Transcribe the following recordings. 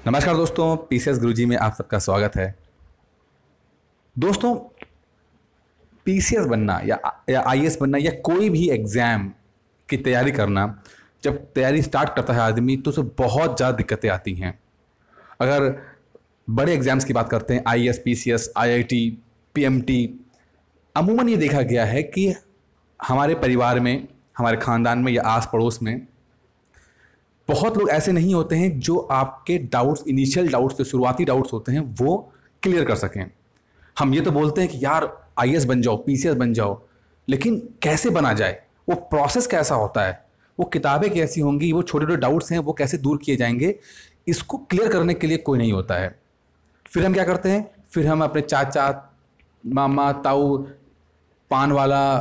नमस्कार दोस्तों, पीसीएस गुरुजी में आप सबका स्वागत है। दोस्तों, पीसीएस बनना या आईएएस बनना या कोई भी एग्ज़ाम की तैयारी करना, जब तैयारी स्टार्ट करता है आदमी तो उसे बहुत ज़्यादा दिक्कतें आती हैं। अगर बड़े एग्ज़ाम्स की बात करते हैं, आईएएस, पीसीएस, आईआईटी, पीएमटी, अमूमन ये देखा गया है कि हमारे परिवार में, हमारे ख़ानदान में या आस पड़ोस में बहुत लोग ऐसे नहीं होते हैं जो आपके डाउट्स, इनिशियल डाउट्स, जो शुरुआती डाउट्स होते हैं वो क्लियर कर सकें। हम ये तो बोलते हैं कि यार आईएएस बन जाओ, पीसीएस बन जाओ, लेकिन कैसे बना जाए, वो प्रोसेस कैसा होता है, वो किताबें कैसी होंगी, वो छोटे छोटे डाउट्स हैं वो कैसे दूर किए जाएंगे, इसको क्लियर करने के लिए कोई नहीं होता है। फिर हम क्या करते हैं, फिर हम अपने चाचा, मामा, ताऊ, पान वाला,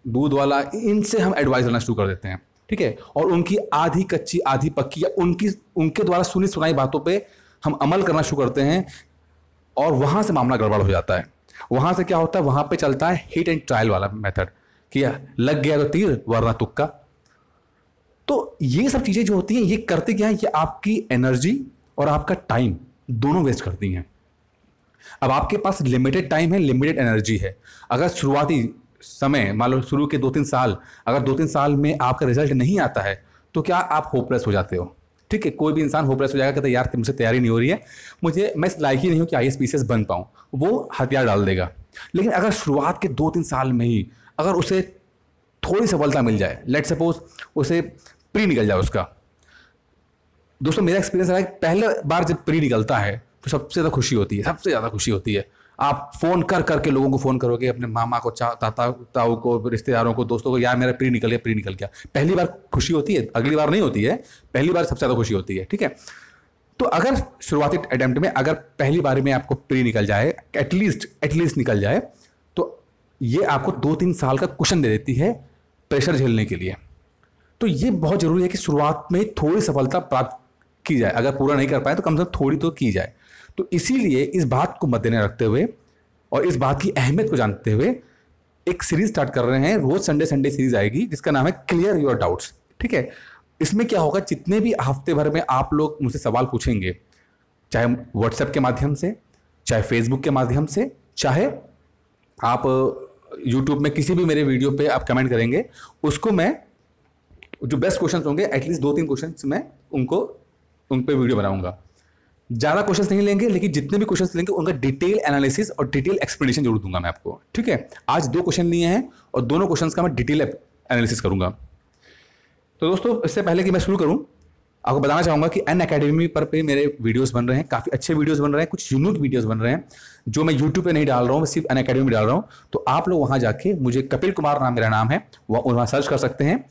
दूध वाला, इनसे हम एडवाइस लेना शुरू कर देते हैं। ठीक है, और उनकी आधी कच्ची आधी पक्की या उनके द्वारा सुनी सुनाई बातों पे हम अमल करना शुरू करते हैं और वहां से मामला गड़बड़ हो जाता है। वहां से क्या होता है, वहां पे चलता है हिट एंड ट्रायल वाला मेथड कि लग गया तो तीर वरना तुक्का। तो ये सब चीजें जो होती हैं ये करती क्या है, ये आपकी एनर्जी और आपका टाइम दोनों वेस्ट करती हैं। अब आपके पास लिमिटेड टाइम है, लिमिटेड एनर्जी है। अगर शुरुआती समय, मान लो शुरू के 2-3 साल, अगर 2-3 साल में आपका रिजल्ट नहीं आता है तो क्या आप होपलेस हो जाते हो। ठीक है, कोई भी इंसान होपलेस हो जाएगा, कहता है यार मुझसे तैयारी नहीं हो रही है, मैं इस लायक ही नहीं हूँ कि आईएएस पीसीएस बन पाऊँ, वो हथियार डाल देगा। लेकिन अगर शुरुआत के 2-3 साल में ही अगर उसे थोड़ी सफलता मिल जाए, लेट सपोज उसे प्री निकल जाए उसका। दोस्तों, मेरा एक्सपीरियंस रहा है कि पहले बार जब प्री निकलता है तो सबसे ज़्यादा खुशी होती है, सबसे ज़्यादा खुशी होती है। आप फ़ोन कर करके लोगों को फ़ोन करोगे, अपने मामा को, ताता ताऊ को, रिश्तेदारों को, दोस्तों को, यार मेरा प्री निकल गया, प्री निकल गया। पहली बार खुशी होती है, अगली बार नहीं होती है, पहली बार सबसे ज़्यादा खुशी होती है। ठीक है, तो अगर शुरुआती अटेम्प्ट में अगर पहली बार में आपको प्री निकल जाए, एटलीस्ट निकल जाए, तो ये आपको 2-3 साल का कुशन दे देती है प्रेशर झेलने के लिए। तो ये बहुत ज़रूरी है कि शुरुआत में थोड़ी सफलता प्राप्त की जाए। अगर पूरा नहीं कर पाए तो कम से कम थोड़ी तो की जाए। तो इसीलिए इस बात को मद्देनजर रखते हुए और इस बात की अहमियत को जानते हुए एक सीरीज स्टार्ट कर रहे हैं। रोज संडे सीरीज आएगी जिसका नाम है क्लियर योर डाउट्स। ठीक है, इसमें क्या होगा, जितने भी हफ्ते भर में आप लोग मुझसे सवाल पूछेंगे, चाहे व्हाट्सएप के माध्यम से, चाहे फेसबुक के माध्यम से, चाहे आप यूट्यूब में किसी भी मेरे वीडियो पे आप कमेंट करेंगे, उसको मैं जो बेस्ट क्वेश्चन होंगे एटलीस्ट 2-3 क्वेश्चन मैं उन पे वीडियो बनाऊंगा। ज़्यादा क्वेश्चंस नहीं लेंगे, लेकिन जितने भी क्वेश्चंस लेंगे उनका डिटेल एनालिसिस और डिटेल एक्सप्लेनेशन जरूर दूंगा मैं आपको। ठीक है, आज 2 क्वेश्चन लिए हैं और दोनों क्वेश्चंस का मैं डिटेल एनालिसिस करूंगा। तो दोस्तों, इससे पहले कि मैं शुरू करूं, आपको बताना चाहूंगा कि अनअकैडमी पर पे मेरे वीडियोस बन रहे हैं, काफ़ी अच्छे वीडियोस बन रहे हैं, कुछ यूनिक वीडियोस बन रहे हैं जो मैं यूट्यूब पे नहीं डाल रहा हूँ, सिर्फ अनअकैडमी में डाल रहा हूँ। तो आप लोग वहाँ जाके, मुझे कपिल कुमार नाम मेरा नाम है, वहाँ सर्च कर सकते हैं।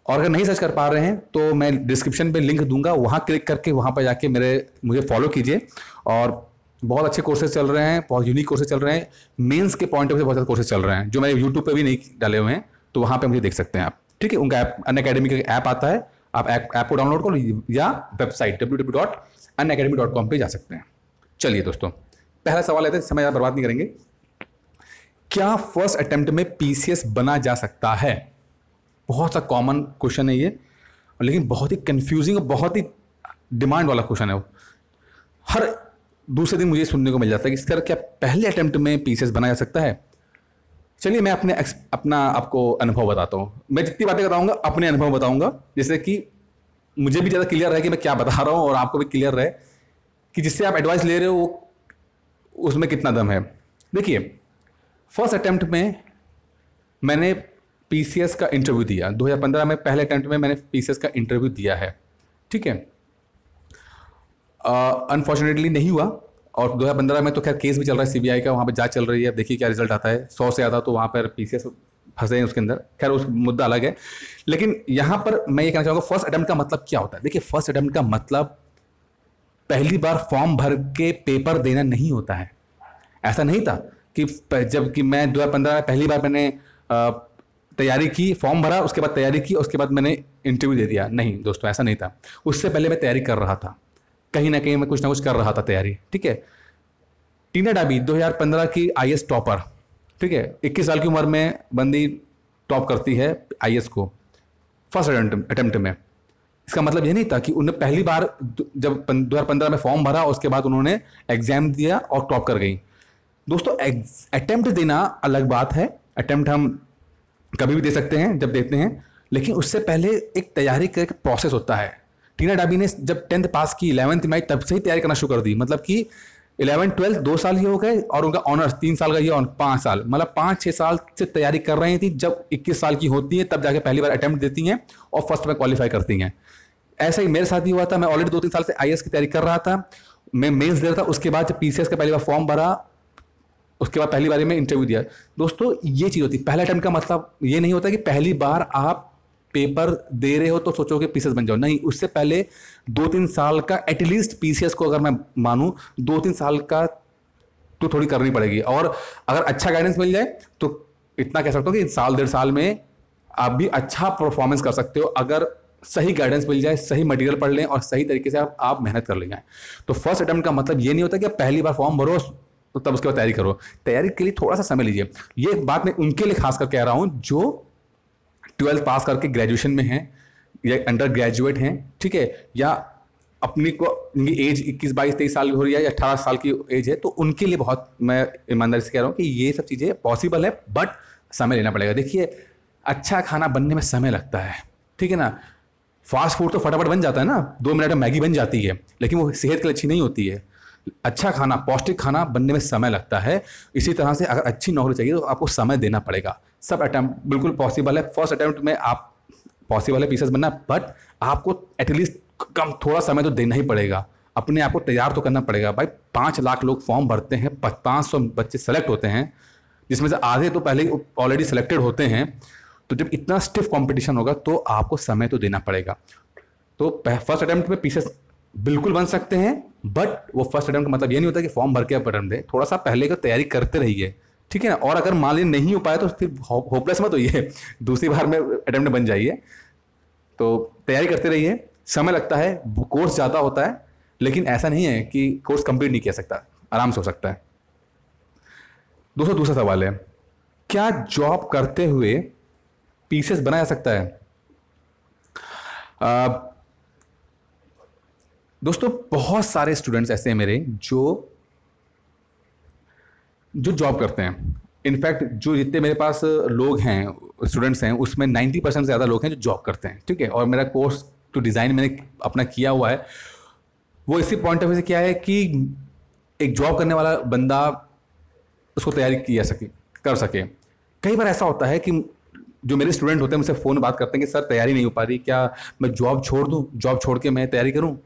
और अगर नहीं सर्च कर पा रहे हैं तो मैं डिस्क्रिप्शन पे लिंक दूंगा, वहाँ क्लिक करके वहाँ पर जाके मुझे फॉलो कीजिए। और बहुत अच्छे कोर्सेज चल रहे हैं, बहुत यूनिक कोर्सेज चल रहे हैं, मेंस के पॉइंट ऑफ व्यू बहुत सारे कोर्सेज चल रहे हैं जो मैंने यूट्यूब पे भी नहीं डाले हुए हैं, तो वहाँ पे मुझे देख सकते हैं आप। ठीक है, उनका ऐप, अनअकैडमी का ऐप आता है, आप ऐप को डाउनलोड करो या वेबसाइट www.unacademy.com पे जा सकते हैं। चलिए दोस्तों, पहला सवाल लेते हैं, समय ज़्यादा बर्बाद नहीं करेंगे। क्या फर्स्ट अटेम्प्ट में पीसीएस बना जा सकता है? बहुत सा कॉमन क्वेश्चन है ये, लेकिन बहुत ही कंफ्यूजिंग और बहुत ही डिमांड वाला क्वेश्चन है वो। हर दूसरे दिन मुझे सुनने को मिल जाता है कि सर क्या पहले अटेम्प्ट में पीसीएस बना जा सकता है? चलिए मैं अपना आपको अनुभव बताता हूँ। मैं जितनी बातें बताऊँगा अपने अनुभव बताऊँगा, जिससे कि मुझे भी ज़्यादा क्लियर रहे कि मैं क्या बता रहा हूँ और आपको भी क्लियर रहे कि जिससे आप एडवाइस ले रहे हो उसमें कितना दम है। देखिए, फर्स्ट अटेम्प्ट में मैंने पीसीएस का इंटरव्यू दिया 2015 में, पहले अटेम्प्ट में मैंने पीसीएस का इंटरव्यू दिया है। ठीक है, अनफॉर्चुनेटली नहीं हुआ और 2015 में तो खैर केस भी चल रहा है सीबीआई का, वहाँ पे जांच चल रही है, अब देखिए क्या रिजल्ट आता है। 100 से ज़्यादा तो वहाँ पर पीसीएस फंसे हैं उसके अंदर, खैर उस मुद्दा अलग है। लेकिन यहाँ पर मैं ये कहना चाहूँगा, फर्स्ट अटेम्प्ट का मतलब क्या होता है। देखिए, फर्स्ट अटेम्प्ट का मतलब पहली बार फॉर्म भर के पेपर देना नहीं होता है। ऐसा नहीं था कि जबकि मैं 2015 में पहली बार मैंने तैयारी की, फॉर्म भरा, उसके बाद तैयारी की, उसके बाद मैंने इंटरव्यू दे दिया। नहीं दोस्तों, ऐसा नहीं था। उससे पहले मैं तैयारी कर रहा था, कहीं ना कहीं मैं कुछ ना कुछ कर रहा था तैयारी। ठीक है, टीना डाबी 2015 की आईएएस टॉपर। ठीक है, 21 साल की उम्र में बंदी टॉप करती है आईएएस को फर्स्ट अटेम्प्ट में। इसका मतलब ये नहीं था कि उन्होंने पहली बार जब 2015 में फॉर्म भरा उसके बाद उन्होंने एग्जाम दिया और टॉप कर गई। दोस्तों अटेम्प्ट देना अलग बात है, अटेम्प्ट हम कभी भी दे सकते हैं जब देते हैं, लेकिन उससे पहले एक तैयारी का एक प्रोसेस होता है। टीना डाबी ने जब 10th पास की 11th में आई तब से ही तैयारी करना शुरू कर दी, मतलब कि 11 12 2 साल ही हो गए और उनका ऑनर्स 3 साल का ही और 5 साल, मतलब 5-6 साल से तैयारी कर रही थी। जब 21 साल की होती है तब जाके पहली बार अटेम्प्ट देती हैं और फर्स्ट में क्वालिफाई करती हैं। ऐसा ही मेरे साथ ही हुआ था। मैं ऑलरेडी 2-3 साल से आईएएस की तैयारी कर रहा था, मैं मेंस दे रहा था, उसके बाद जब पीसीएस का पहली बार फॉर्म भरा उसके बाद पहली बार में इंटरव्यू दिया। दोस्तों ये चीज़ होती है, पहला अटेम्प्ट का मतलब ये नहीं होता कि पहली बार आप पेपर दे रहे हो तो सोचो कि पीसीएस बन जाओ, नहीं, उससे पहले 2-3 साल का एटलीस्ट पीसीएस को अगर मैं मानूं 2-3 साल का तो थोड़ी करनी पड़ेगी। और अगर अच्छा गाइडेंस मिल जाए तो इतना कह सकता हूँ कि साल 1.5 साल में आप भी अच्छा परफॉर्मेंस कर सकते हो, अगर सही गाइडेंस मिल जाए, सही मटेरियल पढ़ लें और सही तरीके से आप मेहनत कर ले जाएं। तो फर्स्ट अटेम्प्ट का मतलब ये नहीं होता कि आप पहली बार फॉर्म भरो तो तब उसके बाद तैयारी करो। तैयारी के लिए थोड़ा सा समय लीजिए। ये बात मैं उनके लिए खासकर कह रहा हूं जो 12th पास करके ग्रेजुएशन में हैं या अंडर ग्रेजुएट हैं, ठीक है, या अपनी को उनकी एज 21, 22, 23 साल हो रही है या 18 साल की एज है, तो उनके लिए बहुत मैं ईमानदारी से कह रहा हूँ कि ये सब चीज़ें पॉसिबल है, बट समय लेना पड़ेगा। देखिए अच्छा खाना बनने में समय लगता है, ठीक है ना। फास्ट फूड तो फटाफट बन जाता है ना, 2 मिनट में मैगी बन जाती है, लेकिन वो सेहत के लिए अच्छी नहीं होती है। अच्छा खाना, पौष्टिक खाना बनने में समय लगता है। इसी तरह से अगर अच्छी नौकरी चाहिए तो आपको समय देना पड़ेगा। सब अटैम्प्ट बिल्कुल पॉसिबल है, फर्स्ट अटैम्प्ट में आप पॉसिबल है पीसीएस बनना, बट आपको एटलीस्ट कम थोड़ा समय तो देना ही पड़ेगा, अपने आप को तैयार तो करना पड़ेगा। भाई 5 लाख लोग फॉर्म भरते हैं, 500 बच्चे सेलेक्ट होते हैं, जिसमें से आधे तो पहले ऑलरेडी सेलेक्टेड होते हैं। तो जब इतना स्टिफ कंपटीशन होगा तो आपको समय तो देना पड़ेगा। तो फर्स्ट अटेम्प्ट में पीसीएस बिल्कुल बन सकते हैं, बट वो फर्स्ट अटेम्प्ट का मतलब ये नहीं होता कि फॉर्म भर के आप अटेम्प्ट दें, थोड़ा सा पहले का तैयारी करते रहिए, ठीक है ना। और अगर मान लीजिए नहीं हो पाया तो फिर होपलेस मत होइए, दूसरी बार में अटेम्प्ट बन जाइए। तो तैयारी करते रहिए, समय लगता है, कोर्स ज़्यादा होता है, लेकिन ऐसा नहीं है कि कोर्स कंप्लीट नहीं किया सकता, आराम से हो सकता है। दोस्तों दूसरा सवाल है, क्या जॉब करते हुए पीसीएस बनाया जा सकता है? दोस्तों बहुत सारे स्टूडेंट्स ऐसे हैं मेरे जो जॉब करते हैं। इनफैक्ट जो जितने मेरे पास लोग हैं, स्टूडेंट्स हैं, उसमें 90% से ज़्यादा लोग हैं जो जॉब करते हैं, ठीक है। और मेरा कोर्स टू डिज़ाइन मैंने अपना किया हुआ है, वो इसी पॉइंट ऑफ व्यू से किया है कि एक जॉब करने वाला बंदा उसको तैयारी कर सके। कई बार ऐसा होता है कि जो मेरे स्टूडेंट होते हैं मुझसे फ़ोन बात करते हैं कि सर तैयारी नहीं हो पा रही, क्या मैं जॉब छोड़ दूँ, जॉब छोड़ के मैं तैयारी करूँ?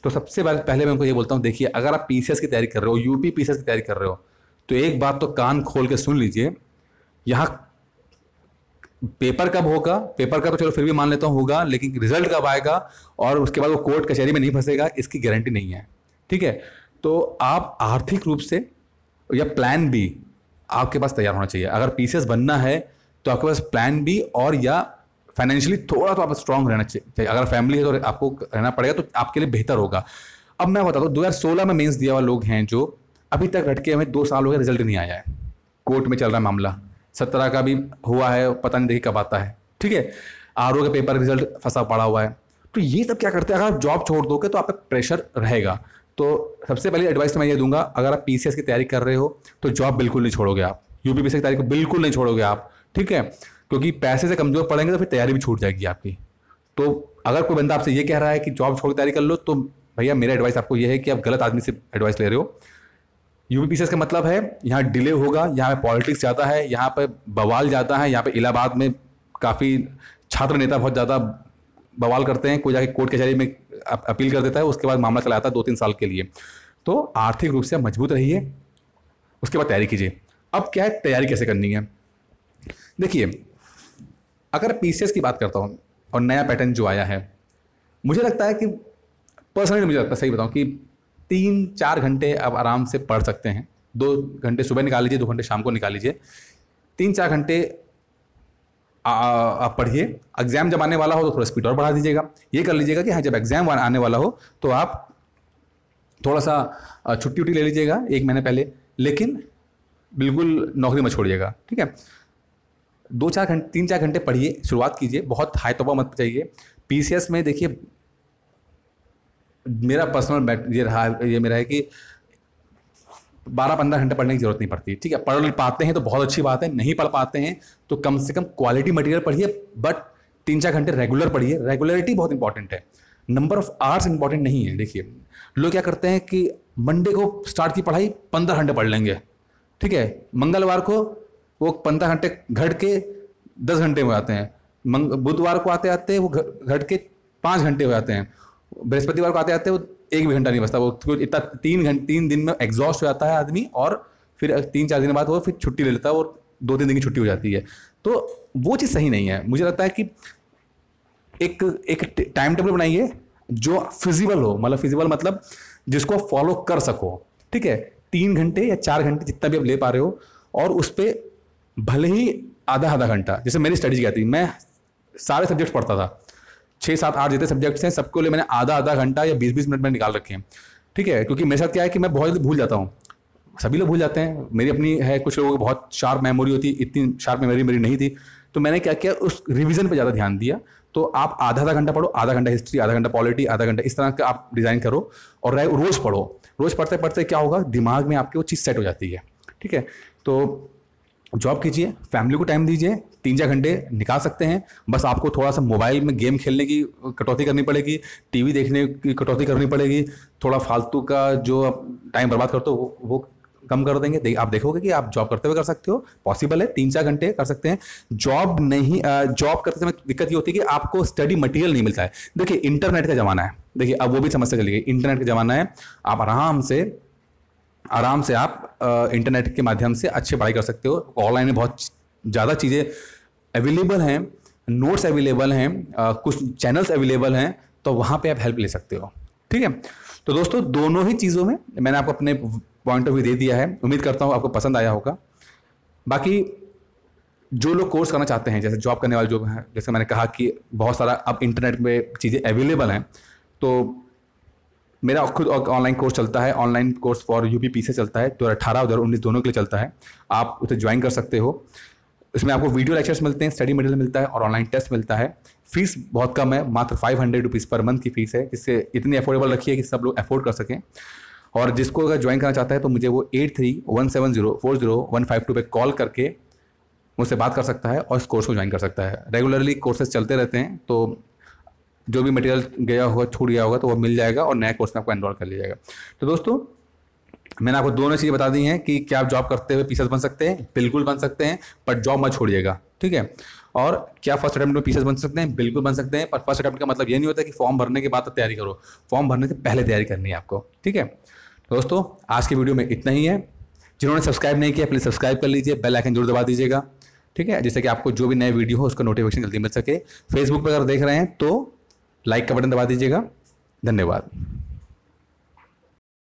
तो सबसे पहले मैं उनको ये बोलता हूँ, देखिए अगर आप पीसीएस की तैयारी कर रहे हो, यूपी पीसीएस की तैयारी कर रहे हो, तो एक बात तो कान खोल के सुन लीजिए, यहाँ पेपर कब होगा, पेपर का तो चलो फिर भी मान लेता हूँ होगा, लेकिन रिजल्ट कब आएगा और उसके बाद वो कोर्ट कचहरी में नहीं फंसेगा, इसकी गारंटी नहीं है, ठीक है। तो आप आर्थिक रूप से या प्लान बी आपके पास तैयार होना चाहिए। अगर पीसीएस बनना है तो आपके पास प्लान बी और या फाइनेंशियली थोड़ा तो आप स्ट्रांग रहना चाहिए। अगर फैमिली है तो आपको रहना पड़ेगा, तो आपके लिए बेहतर होगा। अब मैं बताता हूँ, 2016 में मेंस दिया हुआ लोग हैं जो अभी तक रटके हमें 2 साल हो गए, रिजल्ट नहीं आया है, कोर्ट में चल रहा है मामला, 17 का भी हुआ है, पता नहीं देखिए कब आता है, ठीक है। आरओ के पेपर रिजल्ट फंसा पड़ा हुआ है। तो ये सब क्या करते हैं, अगर आप जॉब छोड़ दोगे तो आप पे प्रेशर रहेगा। तो सबसे पहले एडवाइस तो मैं ये दूंगा, अगर आप पीसीएस की तैयारी कर रहे हो तो जॉब बिल्कुल नहीं छोड़ोगे आप, यूपी पीसीएस की तैयारी को बिल्कुल नहीं छोड़ोगे आप, ठीक है, क्योंकि पैसे से कमजोर पड़ेंगे तो फिर तैयारी भी छूट जाएगी आपकी। तो अगर कोई बंदा आपसे ये कह रहा है कि जॉब छोड़ के तैयारी कर लो, तो भैया मेरा एडवाइस आपको ये है कि आप गलत आदमी से एडवाइस ले रहे हो। यूपी पीसीएस का मतलब है यहाँ डिले होगा, यहाँ पे पॉलिटिक्स ज़्यादा है, यहाँ पे बवाल ज़्यादा है, यहाँ पे इलाहाबाद में काफ़ी छात्र नेता बहुत ज़्यादा बवाल करते हैं, कोई जाके कोर्ट कचहरी में अपील कर देता है, उसके बाद मामला चला जाता है 2-3 साल के लिए। तो आर्थिक रूप से मजबूत रहिए, उसके बाद तैयारी कीजिए। अब क्या है, तैयारी कैसे करनी है? देखिए अगर पीसीएस की बात करता हूँ और नया पैटर्न जो आया है, मुझे लगता है कि पर्सनली मुझे लगता है, सही बताऊँ, कि 3-4 घंटे आप आराम से पढ़ सकते हैं। 2 घंटे सुबह निकाल लीजिए, 2 घंटे शाम को निकाल लीजिए, 3-4 घंटे आप पढ़िए। एग्जाम जब आने वाला हो तो थोड़ा स्पीड और बढ़ा दीजिएगा। ये कर लीजिएगा कि हाँ, जब एग्जाम आने वाला हो तो आप थोड़ा सा छुट्टी ले लीजिएगा 1 महीने पहले, लेकिन बिल्कुल नौकरी मत छोड़िएगा, ठीक है। 3-4 घंटे पढ़िए, शुरुआत कीजिए, बहुत हाई तोबा मत चाहिए। पीसीएस में देखिए मेरा पर्सनल ये मेरा है कि 12-15 घंटे पढ़ने की जरूरत नहीं पड़ती। ठीक है, पढ़ पाते हैं तो बहुत अच्छी बात है, नहीं पढ़ पाते हैं तो कम से कम क्वालिटी मटेरियल पढ़िए, बट 3-4 घंटे रेगुलर पढ़िए। रेगुलरिटी बहुत इंपॉर्टेंट है, नंबर ऑफ आवर्स इंपॉर्टेंट नहीं है। देखिए लोग क्या करते हैं कि मंडे को स्टार्ट की पढ़ाई 15 घंटे पढ़ लेंगे, ठीक है, मंगलवार को वो 15 घंटे घट के 10 घंटे हो जाते हैं, बुधवार को आते आते वो घट के 5 घंटे हो जाते हैं, बृहस्पतिवार को आते आते वो 1 भी घंटा नहीं बचता, वो इतना 3 दिन में एग्जॉस्ट हो जाता है आदमी, और फिर 3-4 दिन बाद वो फिर छुट्टी ले लेता है और 2-3 दिन की छुट्टी हो जाती है। तो वो चीज़ सही नहीं है। मुझे लगता है कि एक टाइम टेबल बनाइए जो फिजिबल हो, मतलब फिजिबल मतलब जिसको फॉलो कर सको। ठीक है, 3 घंटे या 4 घंटे जितना भी आप ले पा रहे हो, और उस पर भले ही आधा घंटा, जैसे मेरी स्टडीज क्या थी, मैं सारे सब्जेक्ट्स पढ़ता था, 6-7-8 जितने सब्जेक्ट्स हैं सबको लिए मैंने आधा घंटा या 20-20 मिनट में निकाल रखे हैं। ठीक है, क्योंकि मेरे साथ क्या है कि मैं बहुत जल्दी भूल जाता हूँ, सभी लोग भूल जाते हैं, मेरी अपनी है, कुछ लोगों की बहुत शार्प मेमोरी होती है, इतनी शार्प मेमोरी मेरी नहीं थी। तो मैंने क्या किया, उस रिवीजन पे ज़्यादा ध्यान दिया। तो आप आधा घंटा पढ़ो, आधा घंटा हिस्ट्री, आधा घंटा पॉलिटी, आधा घंटा इस तरह का आप डिज़ाइन करो, और रोज़ पढ़ो। रोज़ पढ़ते पढ़ते क्या होगा, दिमाग में आपके वो चीज़ सेट हो जाती है। ठीक है, तो जॉब कीजिए, फैमिली को टाइम दीजिए, 3-4 घंटे निकाल सकते हैं। बस आपको थोड़ा सा मोबाइल में गेम खेलने की कटौती करनी पड़ेगी, टीवी देखने की कटौती करनी पड़ेगी, थोड़ा फालतू का जो टाइम बर्बाद करते हो वो कम कर देंगे। आप देखोगे कि आप जॉब करते हुए कर सकते हो, पॉसिबल है, 3-4 घंटे कर सकते हैं। जॉब करते समय दिक्कत ये होती है कि आपको स्टडी मटेरियल नहीं मिलता है। देखिए इंटरनेट का ज़माना है, देखिए अब वो भी समस्या चली गई, इंटरनेट का ज़माना है, आप आराम से आप इंटरनेट के माध्यम से अच्छी पढ़ाई कर सकते हो। ऑनलाइन में बहुत ज़्यादा चीज़ें अवेलेबल हैं, नोट्स अवेलेबल हैं, कुछ चैनल्स अवेलेबल हैं, तो वहाँ पे आप हेल्प ले सकते हो। ठीक है, तो दोस्तों दोनों ही चीज़ों में मैंने आपको अपने पॉइंट ऑफ व्यू दे दिया है, उम्मीद करता हूँ आपको पसंद आया होगा। बाकी जो लोग कोर्स करना चाहते हैं, जैसे जॉब करने वाले जो हैं, जैसे मैंने कहा कि बहुत सारा अब इंटरनेट में चीज़ें अवेलेबल हैं, तो मेरा खुद ऑनलाइन कोर्स चलता है, ऑनलाइन कोर्स फॉर यूपी से चलता है, 2018-2019 दोनों के लिए चलता है, आप उसे ज्वाइन कर सकते हो। इसमें आपको वीडियो लेक्चर्स मिलते हैं, स्टडी मटेरियल मिलता है और ऑनलाइन टेस्ट मिलता है। फीस बहुत कम है, मात्र 500 रुपीज़ पर मंथ की फीस है, जिससे इतनी अफोर्डेबल रखी है कि सब लोग अफोर्ड कर सकें। और जिसको अगर ज्वाइन करना चाहता है तो मुझे वो 8317040152 पे कॉल करके मुझसे बात कर सकता है और इस कोर्स को ज्वाइन कर सकता है। रेगुलरली कोर्सेज चलते रहते हैं, तो जो भी मटेरियल गया होगा, छूट गया होगा, तो वो मिल जाएगा और नया कोर्स में आपको एनरोल कर लिया जाएगा। तो दोस्तों मैंने आपको दोनों चीज़ें बता दी हैं कि क्या आप जॉब करते हुए पीसेस बन सकते हैं, बिल्कुल बन सकते हैं, पर जॉब मत छोड़िएगा। ठीक है, और क्या फर्स्ट अटेम्प्ट में पीसेस बन सकते हैं, बिल्कुल बन सकते हैं, पर फर्स्ट अटेम्प्ट का मतलब ये नहीं होता कि फॉर्म भरने के बाद तैयारी करो, फॉर्म भरने से पहले तैयारी करनी है आपको। ठीक है, तो दोस्तों आज की वीडियो में इतना ही है। जिन्होंने सब्सक्राइब नहीं किया प्लीज़ सब्सक्राइब कर लीजिए, बेल आइकन जरूर दबा दीजिएगा। ठीक है, जिससे कि आपको जो भी नए वीडियो हो उसका नोटिफिकेशन जल्दी मिल सके। फेसबुक पर अगर देख रहे हैं तो लाइक का बटन दबा दीजिएगा। धन्यवाद।